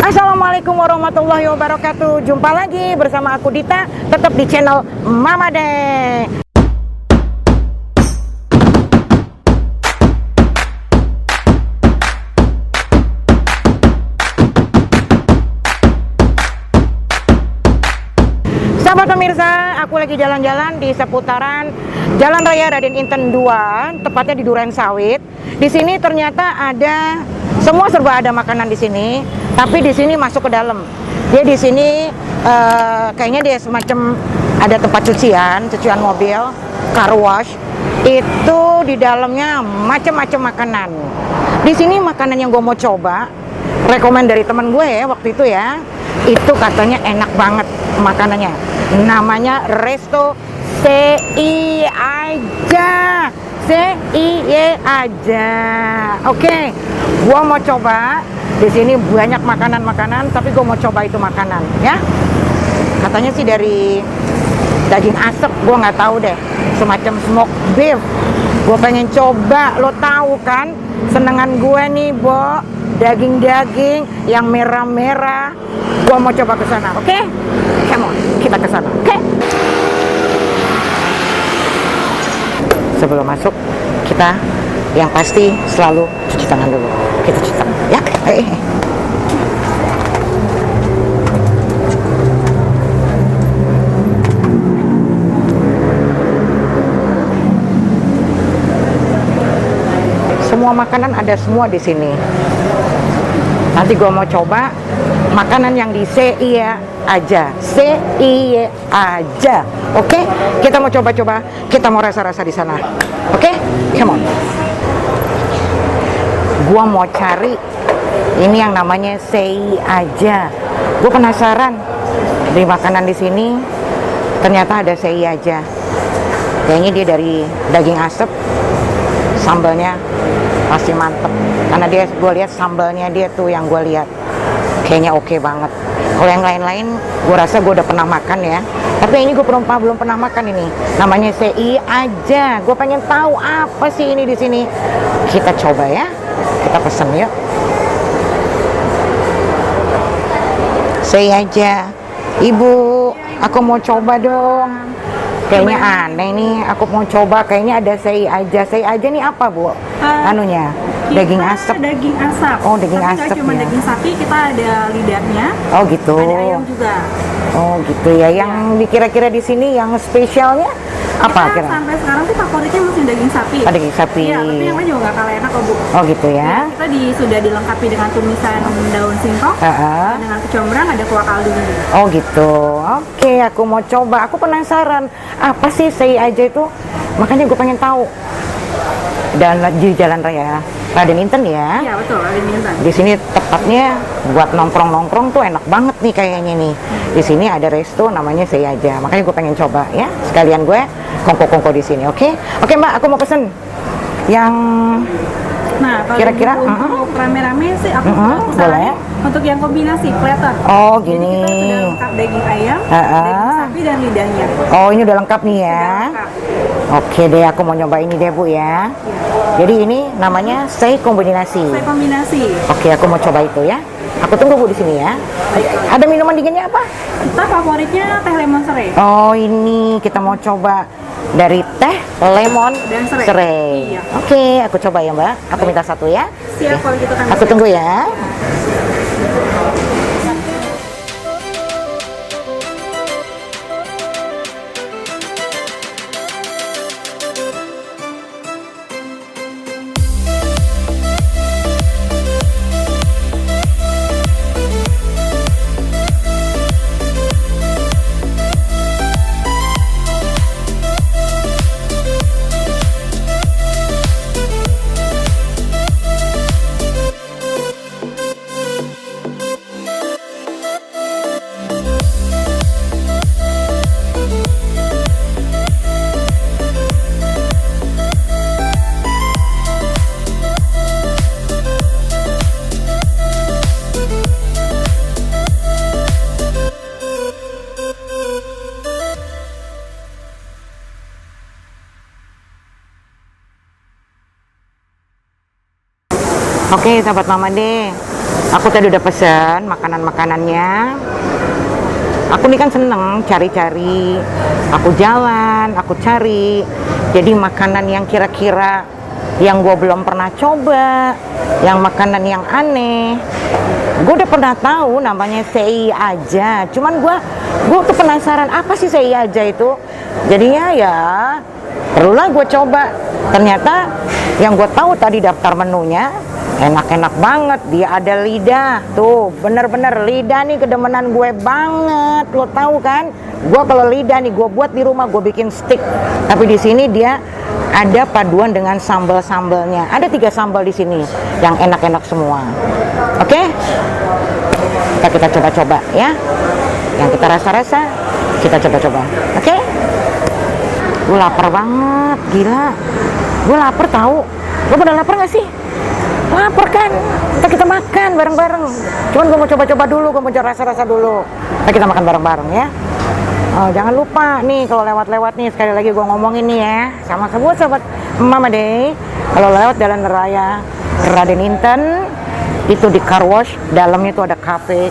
Assalamualaikum warahmatullahi wabarakatuh. Jumpa lagi bersama aku Dita, tetap di channel Mama De. Sahabat pemirsa, aku lagi jalan-jalan di seputaran Jalan Raya Raden Inten 2, tepatnya di Duren Sawit. Di sini ternyata ada semua serba ada makanan di sini, tapi di sini masuk ke dalam. Dia di sini kayaknya dia semacam ada tempat cucian mobil, car wash. Itu di dalamnya macam-macam makanan. Di sini makanan yang gue mau coba, rekomen dari teman gue ya waktu itu ya. Itu katanya enak banget makanannya. Namanya Resto CI aja. CIY aja. Oke, gua mau coba. Di sini banyak makanan-makanan, tapi gua mau coba itu makanan, ya. Katanya sih dari daging asap, gua nggak tahu deh. Semacam smoked beef. Gua pengen coba. Lo tahu kan, senengan gue nih, Bo. Daging-daging yang merah-merah. Gua mau coba ke sana, oke? Come on, kita ke sana, oke? Sebelum masuk, kita yang pasti selalu cuci tangan dulu. Kita cuci tangan, ya. Semua makanan ada semua di sini. Nanti gua mau coba makanan yang di CI aja, CI aja. Oke, kita mau coba-coba, kita mau rasa-rasa di sana. Oke, come on. Gua mau cari ini yang namanya CI aja. Gua penasaran di makanan di sini. Ternyata ada CI aja. Kayaknya dia dari daging asap, sambalnya pasti mantep. Karena dia, gue lihat sambalnya dia tuh yang gue lihat kayaknya oke banget. Kalau yang lain-lain, gue rasa gue udah pernah makan ya. Tapi ini gue belum pernah makan ini. Namanya CI aja. Gue pengen tahu apa sih ini di sini. Kita coba ya. Kita pesen yuk. CI aja. Ibu, aku mau coba dong. Kayaknya aneh nih. Aku mau coba. Kayaknya ada CI aja. CI aja nih apa, Bu? Anunya. Daging asap. Daging asap. Oh, daging tapi asap cuma ya. Daging sapi, kita ada lidahnya. Oh, gitu. Ada ayam juga. Oh, gitu ya. Yang kira-kira di sini yang spesialnya apa kira? Sampai sekarang sih favoritnya masih daging sapi. Oh, daging sapi. Iya, tapi yang lain juga nggak kalah enak kok, Bu. Oh, gitu ya. Kita sudah dilengkapi dengan tumisan daun singkong, dengan kecombrang, ada kuah kaldunya juga. Oh, gitu. Oke, aku mau coba. Aku penasaran. Apa sih CI aja itu? Makanya gue pengen tahu. Dan di Jalan Raya Raden Inten ya. Iya, betul, Raden Inten. Di sini tepatnya buat nongkrong-nongkrong tuh enak banget nih kayaknya nih. Di sini ada resto namanya CI aja. Makanya gue pengen coba ya. Sekalian gue kongko-kongko di sini, oke? Oke, Mbak, aku mau pesen yang Nah, kalau kira-kira untuk rame-rame sih aku boleh. untuk yang kombinasi platter. Oh, Jadi gini. kita sudah lengkap daging ayam, daging sapi dan lidahnya. Oh, ini udah lengkap nih ya. Oke deh, aku mau nyoba ini deh, Bu ya. Jadi ini namanya sei kombinasi. Saya kombinasi. Oke, aku mau coba itu ya. Aku tunggu, Bu, di sini ya. Ada minuman dinginnya apa? Kita favoritnya teh lemon serai. Oh, ini kita mau coba dari teh lemon Dan serai. serai. Iya. Oke, aku coba ya, Mbak. Aku minta satu ya. Siap kalau gitu kan. Aku tunggu ya. Oke, sahabat Mama De, Aku tadi udah pesen makanan-makanannya. Aku nih kan seneng cari-cari. Aku jalan, aku cari. Jadi makanan yang kira-kira yang gue belum pernah coba, yang makanan yang aneh. Gue udah pernah tahu namanya sei aja. Cuman gue tuh penasaran apa sih sei aja itu. Jadinya ya perlulah gue coba. Ternyata yang gue tahu tadi daftar menunya enak-enak banget. Dia ada lidah tuh, bener-bener lidah nih kedemenan gue banget. Lo tahu kan, gue kalau lidah nih gue buat di rumah, gue bikin stick. Tapi di sini dia ada paduan dengan sambal-sambalnya. Ada 3 sambal di sini yang enak-enak semua. Oke, kita coba-coba ya. Yang kita rasa-rasa kita coba-coba. Oke. Gue lapar banget, gila. Gue lapar tahu. Gue pada lapar nggak sih? Lapar kan? Kita makan bareng-bareng. Cuman gue mau coba-coba dulu, gue mau rasa-rasa dulu. Kita makan bareng-bareng ya. Oh, jangan lupa nih kalau lewat-lewat nih, sekali lagi gue ngomongin nih ya sama semua sahabat Mama Day. Kalau lewat jalan raya Raden Inten itu di car wash, dalamnya itu ada kafe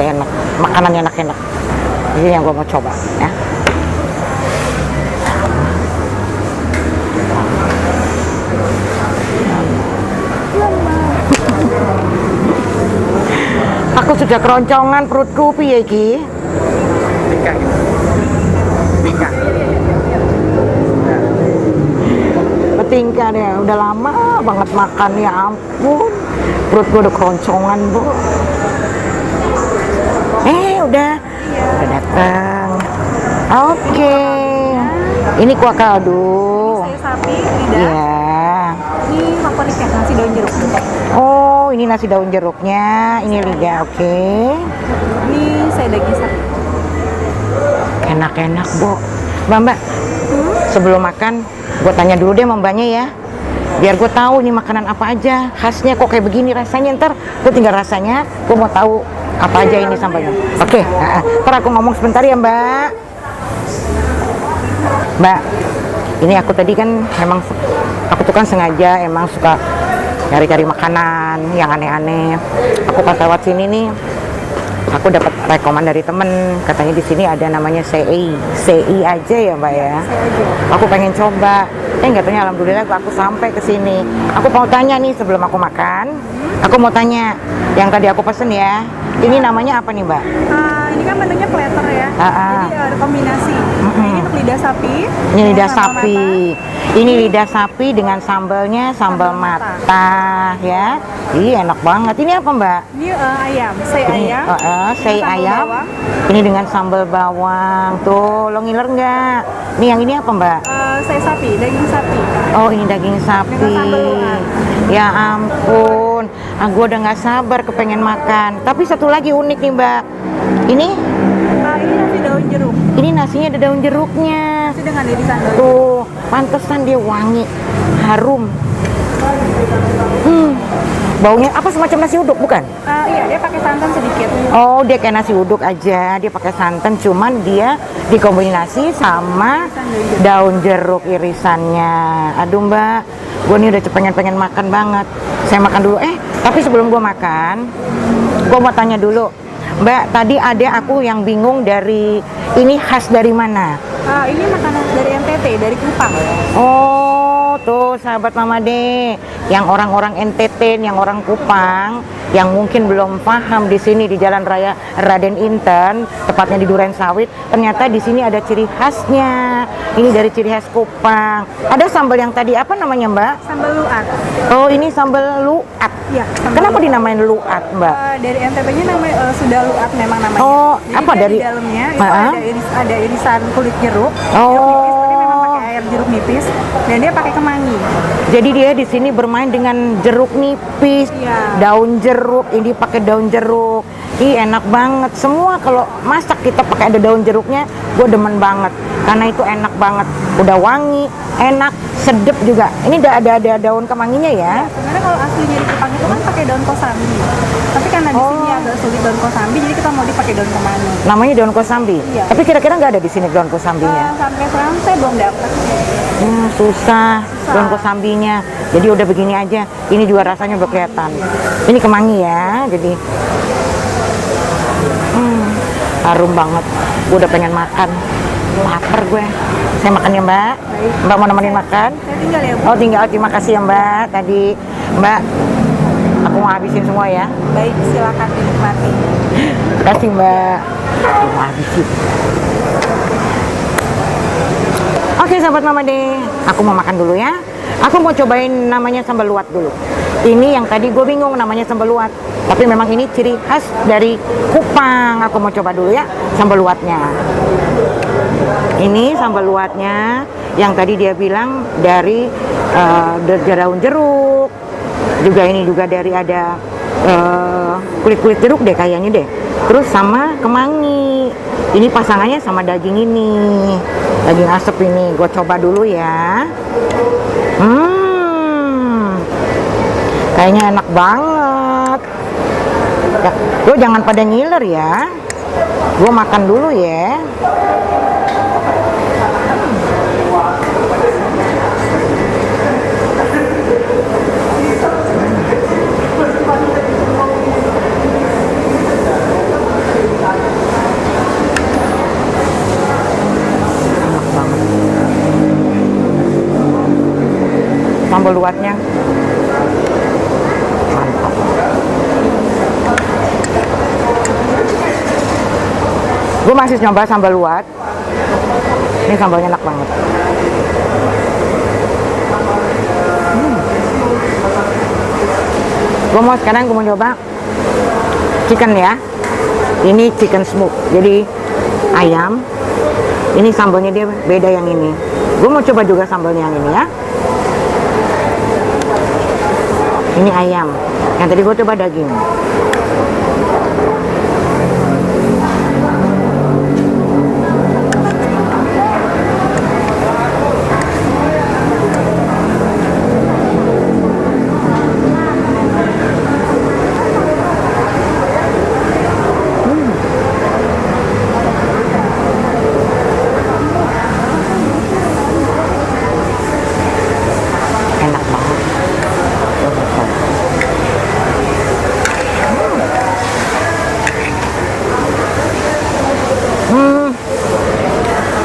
enak, makanan enak-enak. Ini yang gue mau coba ya. Aku sudah keroncongan perutku piye iki? Betingkah deh, udah lama banget makan ya ampun. Perut gue udah keroncongan, Bu. Udah datang. Oke. Ini kuah kaldu. Saya sapi, lidah. Iya. Ini favoritnya nasi daun jeruk. Oh, ini nasi daun jeruknya, ini lidah, oke. Ini saya daging sapi. Enak-enak, Bu. Mbak, sebelum makan, gue tanya dulu deh sama mbaknya ya. Biar gue tahu nih makanan apa aja, khasnya kok kayak begini rasanya. Ntar gue tinggal rasanya, gue mau tahu apa aja ini sambalnya. Oke, ntar aku ngomong sebentar ya, Mbak. Mbak, ini aku tadi kan memang, aku tuh kan sengaja emang suka cari-cari makanan yang aneh-aneh. Aku pas lewat sini nih, aku dapat rekomen dari temen, katanya di sini ada namanya sei aja ya Mbak ya. Aku pengen coba, nggak tanya, alhamdulillah aku sampai ke sini. Aku mau tanya nih sebelum aku makan, aku mau tanya yang tadi aku pesen ya. Ini namanya apa nih Mbak? Ini kan menunya platter ya. Jadi ada kombinasi. Ini untuk lidah sapi. Ini lidah sapi. Ini lidah sapi dengan sambalnya sambal mata ya. Ih, enak banget. Ini apa Mbak? Ini ayam, sei ayam. Sei ayam. Ini dengan sambal bawang. Tuh, lo ngiler nggak? Nih yang ini apa Mbak? Sei sapi, daging sapi. Oh, ini daging sapi. Dengan sambal luar. Ya ampun, gue udah nggak sabar kepengen makan. Tapi satu lagi unik nih Mbak. Ini? Ini nasi daun jeruk. Ini nasinya ada daun jeruknya. Nasi dengan irisan daun jeruk. Tuh, pantesan dia wangi, harum. Baunya apa, semacam nasi uduk bukan? Iya, dia pakai santan sedikit. Oh, dia kayak nasi uduk aja, dia pakai santan, cuman dia dikombinasi sama daun jeruk irisannya. Aduh Mbak, gue nih udah pengen makan banget. Saya makan dulu. Tapi sebelum gue makan, gue mau tanya dulu, Mbak, tadi ada aku yang bingung dari ini khas dari mana? Ini makanan dari NTT, dari Kupang. Oh, tuh sahabat Mama De, yang orang-orang NTT, yang orang Kupang, yang mungkin belum paham di sini di Jalan Raya Raden Inten, tepatnya di Duren Sawit, ternyata di sini ada ciri khasnya. Ini dari ciri khas Kupang. Ada sambal yang tadi apa namanya Mbak? Sambal luat. Oh, ini sambal luat. Ya. Kenapa dinamain luat Mbak? Dari NTT-nya namanya sudah luat memang namanya. Oh, jadi apa dari? Di dalamnya itu ada irisan kulit jeruk. Oh. Jeruk nipis, tapi memang pakai air jeruk nipis. Dan dia pakai kemangi. Jadi dia di sini bermain dengan jeruk nipis, daun jeruk. Ini pakai daun jeruk. Ih, enak banget. Semua kalau masak kita pakai ada daun jeruknya, gue demen banget. Karena itu enak banget. Udah wangi, enak, sedep juga. Ini ada daun kemanginya ya. Sebenarnya kalau aslinya di Jepang itu kan pakai daun kosambi. Tapi karena di sini agak sulit daun kosambi, jadi kita mau dipakai daun kemangi. Namanya daun kosambi. Iya. Tapi kira-kira nggak ada di sini daun kosambinya. Sampai sekarang saya belum dapat. Susah daun kosambinya. Jadi udah begini aja. Ini juga rasanya udah kelihatan. Ini kemangi ya. Jadi harum banget. Gue udah pengen makan. Lapar gue. Saya makan ya Mbak. Baik. Mbak mau nemenin makan? Saya tinggal ya Bu. Oh tinggal. Terima kasih ya Mbak. Tadi Mbak, aku mau habisin semua ya. Baik, silakan dinikmati. Terima kasih Mbak. Aku mau habisin. Oke sahabat Mama deh, aku mau makan dulu ya. Aku mau cobain namanya sambal luwat dulu. Ini yang tadi gue bingung namanya sambal luwat, tapi memang ini ciri khas dari Kupang. Aku mau coba dulu ya sambal luwatnya. Ini sambal luwatnya yang tadi dia bilang dari daun jeruk. Juga ini juga dari ada kulit-kulit jeruk deh kayaknya deh. Terus sama kemangi. Ini pasangannya sama daging ini. Daging asap ini. Gue coba dulu ya. Kayaknya enak banget. Ya, lo jangan pada ngiler ya. Gue makan dulu ya. Sambal luwatnya mantap. Gue masih nyoba sambal luwat. Ini sambalnya enak banget. Sekarang gue mau coba chicken ya. Ini chicken smoke. Jadi ayam. Ini sambalnya dia beda yang ini. Gue mau coba juga sambalnya yang ini ya. Ini ayam. Yang tadi gue coba daging. Enak banget.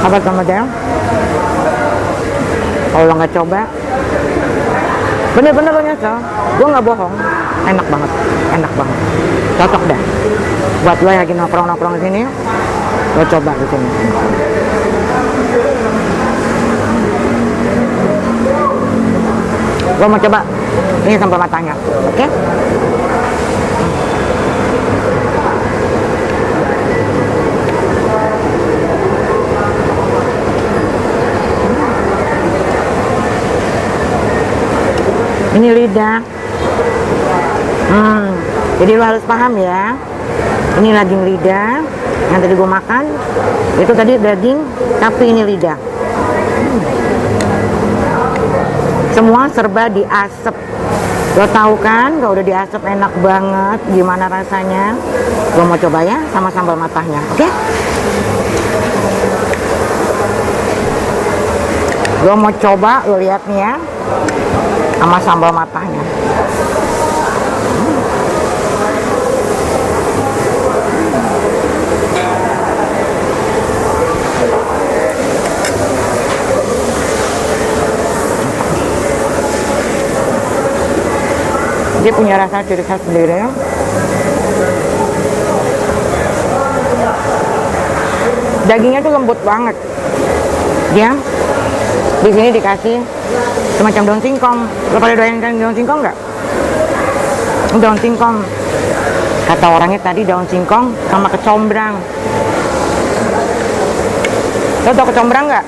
Apa sama dia? Kalau lo nggak coba, bener-bener lo nyesel. Gue nggak bohong, enak banget, cocok dah. Buat lo yang lagi nongkrong di sini, lo coba di sini. Gue mau coba ini sambal matanya, oke? Ini lidah. Jadi lo harus paham ya. Ini daging lidah yang tadi gue makan. Itu tadi daging, tapi ini lidah. Semua serba diasap. Lo tahu kan, kalau udah diasap enak banget. Gimana rasanya? Gue mau coba ya sama sambal matahnya, oke? Gue mau coba, lo lihat nih ya, sama sambal matahnya. Dia punya rasa ciri khas sendiri. Dagingnya tuh lembut banget. Dia di sini dikasih semacam daun singkong. Lo pada doyan daun singkong nggak? Daun singkong. Kata orangnya tadi daun singkong sama kecombrang. Lo tau kecombrang nggak?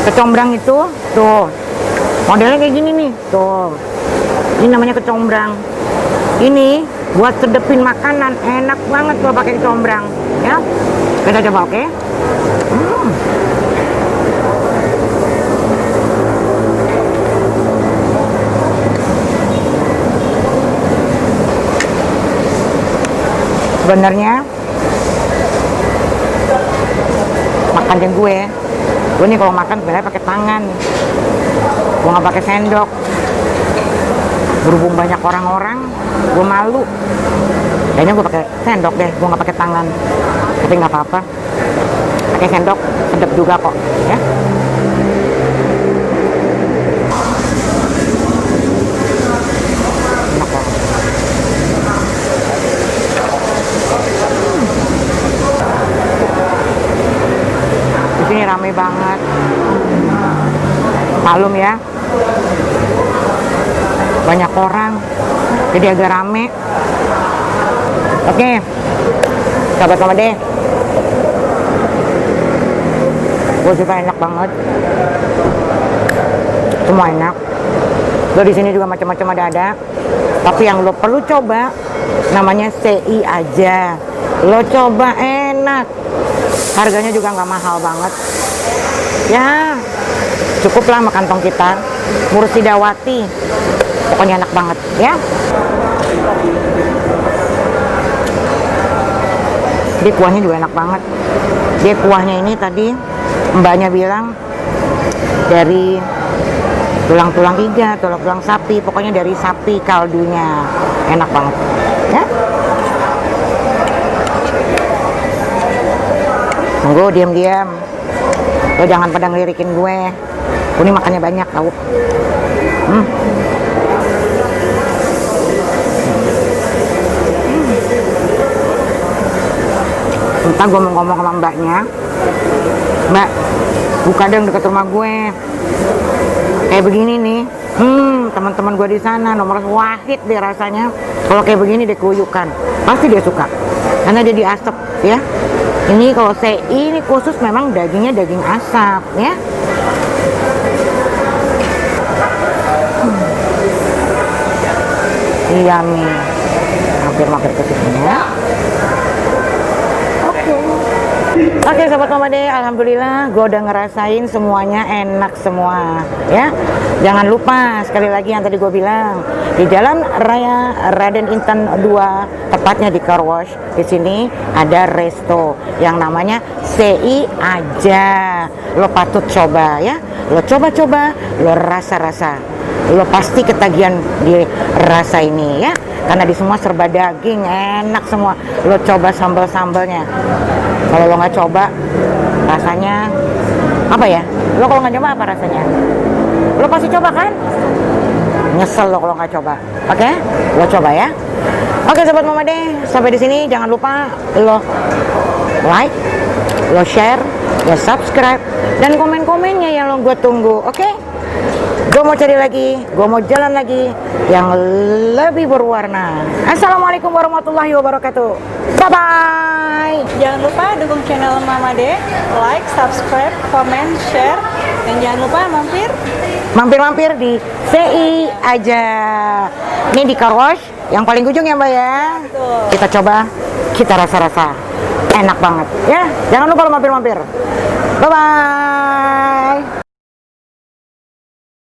Kecombrang itu tuh modelnya kayak gini nih, tuh. Ini namanya kecombrang. Ini buat sedepin makanan, enak banget kalau pakai kecombrang, ya. Kita coba, oke? Sebenarnya makannya gue Gue nih kalau makan sebenarnya pakai tangan, gue nggak pakai sendok. Berhubung banyak orang-orang, gue malu. Kayaknya gue pakai sendok deh, gue nggak pakai tangan. Tapi nggak apa-apa, pakai sendok sedap juga kok, ya. Enak banget. Di sini rame banget. Malum ya, banyak orang, jadi agak rame. Oke, sahabat Mama deh, gue juga enak banget, semua enak. Lo di sini juga macam-macam ada, tapi yang lo perlu coba namanya CI aja. Lo coba, enak, harganya juga nggak mahal banget. Ya, cukuplah makan tong kita, Mursi Dawati, pokoknya enak banget ya. Dia kuahnya juga enak banget. Dia kuahnya ini tadi mbaknya bilang dari tulang-tulang iga, tulang-tulang sapi, pokoknya dari sapi kaldunya, enak banget ya. Tunggu, diam-diam, lo jangan pada ngelirikin gue. Gue ini makannya banyak tau. Entah gue mau ngomong sama mbaknya, Mbak, buka dong dekat rumah gue. Kayak begini nih, teman-teman gue di sana nomor wahid deh rasanya. Kalau kayak begini deh kuyukan, pasti dia suka. Karena dia diasap ya. Ini kalau CI ini khusus memang dagingnya daging asap ya. Iya nih, mampir-mampir ke sini ya. Oke sahabat Mama deh, alhamdulillah gue udah ngerasain semuanya enak semua ya. Jangan lupa sekali lagi yang tadi gue bilang, di Jalan Raya Raden Inten 2, tepatnya di Car Wash, di sini ada resto yang namanya CI aja. Lo patut coba ya, lo coba-coba, lo rasa-rasa, lo pasti ketagihan di rasa ini ya. Karena di semua serba daging, enak semua. Lo coba sambal-sambalnya. Kalau lo nggak coba, rasanya apa ya? Lo kalau nggak coba apa rasanya? Lo pasti coba kan? Nyesel lo kalau nggak coba. Oke? Lo coba ya. Oke sahabat Mama deh, sampai di sini jangan lupa lo like, lo share, lo subscribe, dan komen-komennya yang lo gue tunggu. Oke? Gue mau cari lagi, gue mau jalan lagi yang lebih berwarna. Assalamualaikum warahmatullahi wabarakatuh. Bye-bye. Jangan lupa dukung channel Mama De, like, subscribe, comment, share, dan jangan lupa Mampir-mampir di CI aja. Ini di Car Wash yang paling ujung ya Mbak ya. Betul. Kita coba, kita rasa-rasa. Enak banget ya. Jangan lupa lo mampir-mampir. Bye-bye.